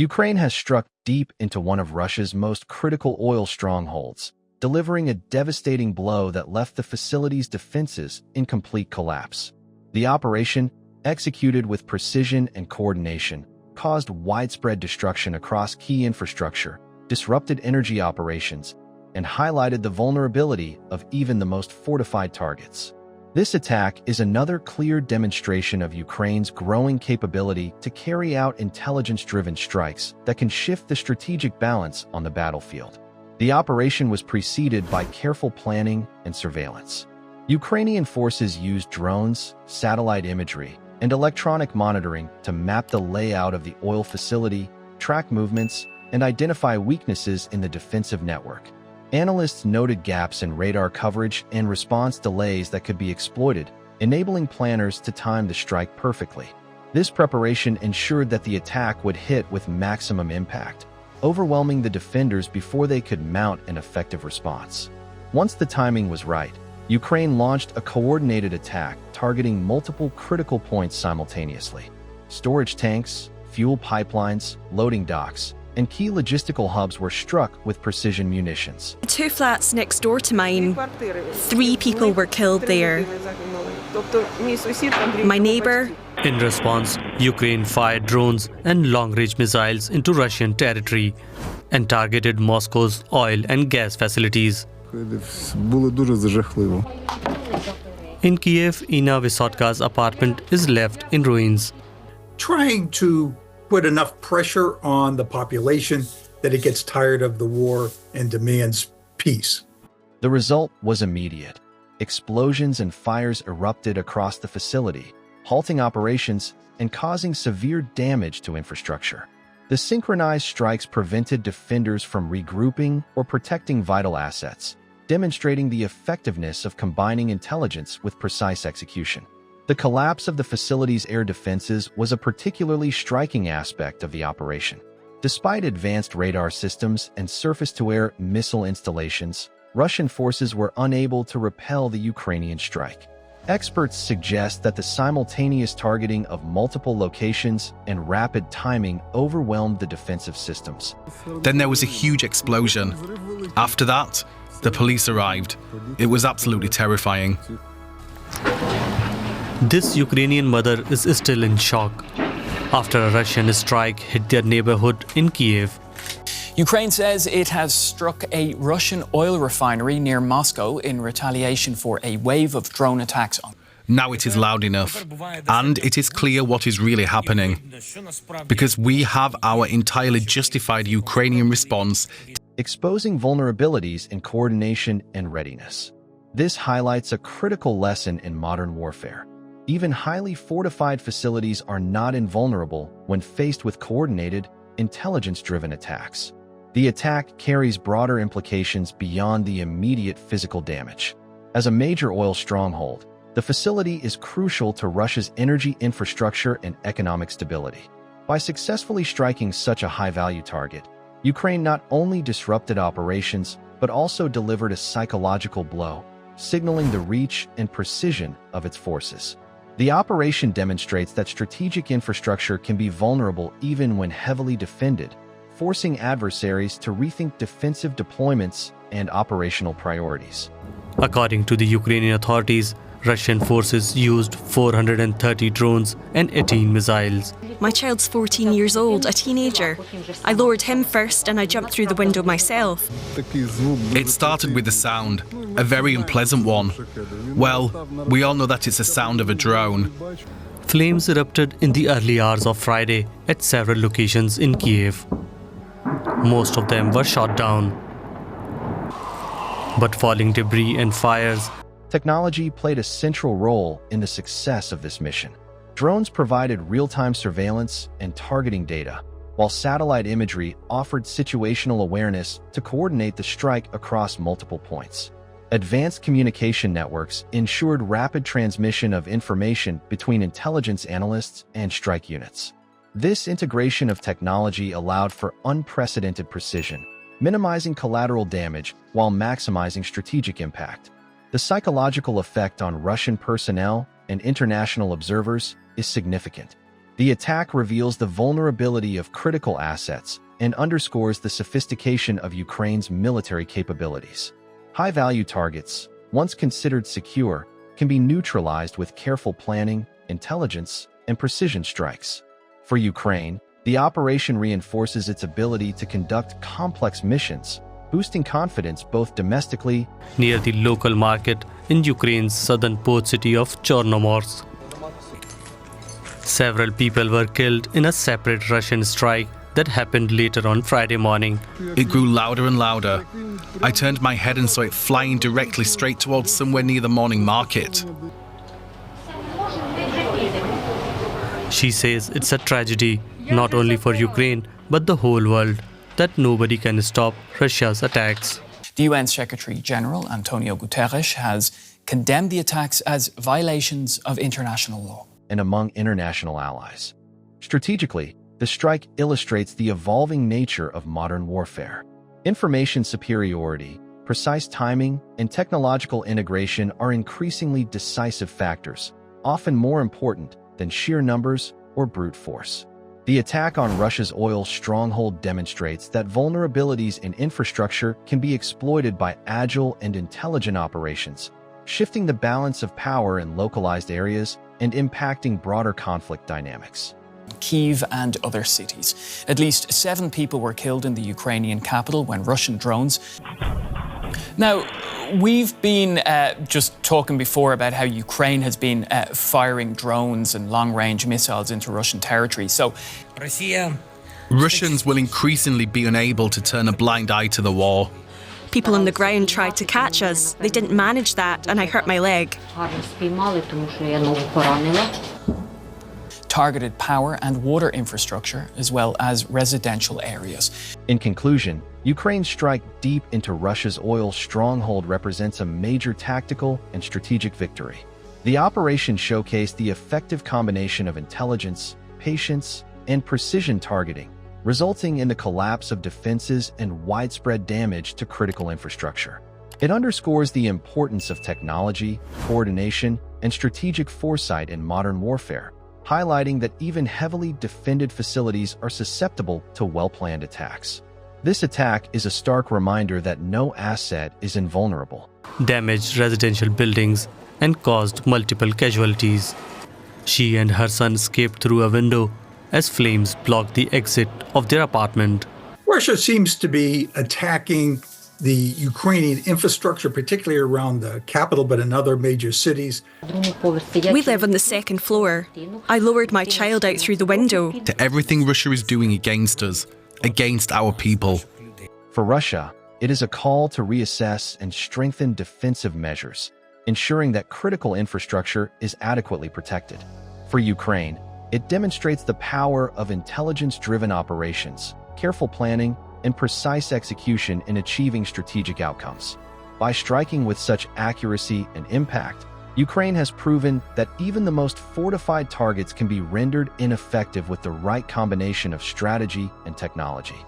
Ukraine has struck deep into one of Russia's most critical oil strongholds, delivering a devastating blow that left the facility's defenses in complete collapse. The operation, executed with precision and coordination, caused widespread destruction across key infrastructure, disrupted energy operations, and highlighted the vulnerability of even the most fortified targets. This attack is another clear demonstration of Ukraine's growing capability to carry out intelligence-driven strikes that can shift the strategic balance on the battlefield. The operation was preceded by careful planning and surveillance. Ukrainian forces used drones, satellite imagery, and electronic monitoring to map the layout of the oil facility, track movements, and identify weaknesses in the defensive network. Analysts noted gaps in radar coverage and response delays that could be exploited, enabling planners to time the strike perfectly. This preparation ensured that the attack would hit with maximum impact, overwhelming the defenders before they could mount an effective response. Once the timing was right, Ukraine launched a coordinated attack targeting multiple critical points simultaneously. Storage tanks, fuel pipelines, loading docks, and key logistical hubs were struck with precision munitions. 2 flats next door to mine, 3 people were killed there. My neighbor. In response, Ukraine fired drones and long-range missiles into Russian territory and targeted Moscow's oil and gas facilities. In Kiev, Ina Vysotka's apartment is left in ruins. Trying to put enough pressure on the population that it gets tired of the war and demands peace. The result was immediate. Explosions and fires erupted across the facility, halting operations and causing severe damage to infrastructure. The synchronized strikes prevented defenders from regrouping or protecting vital assets, demonstrating the effectiveness of combining intelligence with precise execution. The collapse of the facility's air defenses was a particularly striking aspect of the operation. Despite advanced radar systems and surface-to-air missile installations, Russian forces were unable to repel the Ukrainian strike. Experts suggest that the simultaneous targeting of multiple locations and rapid timing overwhelmed the defensive systems. Then there was a huge explosion. After that, the police arrived. It was absolutely terrifying. This Ukrainian mother is still in shock after a Russian strike hit their neighborhood in Kiev. Ukraine says it has struck a Russian oil refinery near Moscow in retaliation for a wave of drone attacks on. Now it is loud enough, and it is clear what is really happening, because we have our entirely justified Ukrainian response, exposing vulnerabilities in coordination and readiness. This highlights a critical lesson in modern warfare. Even highly fortified facilities are not invulnerable when faced with coordinated, intelligence-driven attacks. The attack carries broader implications beyond the immediate physical damage. As a major oil stronghold, the facility is crucial to Russia's energy infrastructure and economic stability. By successfully striking such a high-value target, Ukraine not only disrupted operations, but also delivered a psychological blow, signaling the reach and precision of its forces. The operation demonstrates that strategic infrastructure can be vulnerable even when heavily defended, forcing adversaries to rethink defensive deployments and operational priorities. According to the Ukrainian authorities, Russian forces used 430 drones and 18 missiles. My child's 14 years old, a teenager. I lowered him first and I jumped through the window myself. It started with a sound, a very unpleasant one. Well, we all know that it's the sound of a drone. Flames erupted in the early hours of Friday at several locations in Kiev. Most of them were shot down. But falling debris and fires. Technology played a central role in the success of this mission. Drones provided real-time surveillance and targeting data, while satellite imagery offered situational awareness to coordinate the strike across multiple points. Advanced communication networks ensured rapid transmission of information between intelligence analysts and strike units. This integration of technology allowed for unprecedented precision, minimizing collateral damage while maximizing strategic impact. The psychological effect on Russian personnel and international observers is significant. The attack reveals the vulnerability of critical assets and underscores the sophistication of Ukraine's military capabilities. High-value targets, once considered secure, can be neutralized with careful planning, intelligence, and precision strikes. For Ukraine, the operation reinforces its ability to conduct complex missions, boosting confidence both domestically near the local market in Ukraine's southern port city of Chornomorsk. Several people were killed in a separate Russian strike that happened later on Friday morning. It grew louder and louder. I turned my head and saw it flying directly straight towards somewhere near the morning market. She says it's a tragedy, not only for Ukraine, but the whole world, that nobody can stop Russia's attacks. The UN Secretary General Antonio Guterres has condemned the attacks as violations of international law. and among international allies. Strategically, the strike illustrates the evolving nature of modern warfare. Information superiority, precise timing, and technological integration are increasingly decisive factors, often more important than sheer numbers or brute force. The attack on Russia's oil stronghold demonstrates that vulnerabilities in infrastructure can be exploited by agile and intelligent operations, shifting the balance of power in localized areas and impacting broader conflict dynamics. Kyiv and other cities. At least 7 people were killed in the Ukrainian capital when Russian drones... Now, we've been just talking before about how Ukraine has been firing drones and long-range missiles into Russian territory. So, Russians will increasingly be unable to turn a blind eye to the war. People on the ground tried to catch us. They didn't manage that, and I hurt my leg. targeted power and water infrastructure, as well as residential areas. In conclusion, Ukraine's strike deep into Russia's oil stronghold represents a major tactical and strategic victory. The operation showcased the effective combination of intelligence, patience, and precision targeting, resulting in the collapse of defenses and widespread damage to critical infrastructure. It underscores the importance of technology, coordination, and strategic foresight in modern warfare, highlighting that even heavily defended facilities are susceptible to well-planned attacks. This attack is a stark reminder that no asset is invulnerable. Damaged residential buildings and caused multiple casualties. She and her son escaped through a window as flames blocked the exit of their apartment. Russia seems to be attacking the Ukrainian infrastructure, particularly around the capital, but in other major cities. We live on the second floor. I lowered my child out through the window. To everything Russia is doing against us, against our people. For Russia, it is a call to reassess and strengthen defensive measures, ensuring that critical infrastructure is adequately protected. For Ukraine, it demonstrates the power of intelligence-driven operations, careful planning, and precise execution in achieving strategic outcomes. By striking with such accuracy and impact, Ukraine has proven that even the most fortified targets can be rendered ineffective with the right combination of strategy and technology.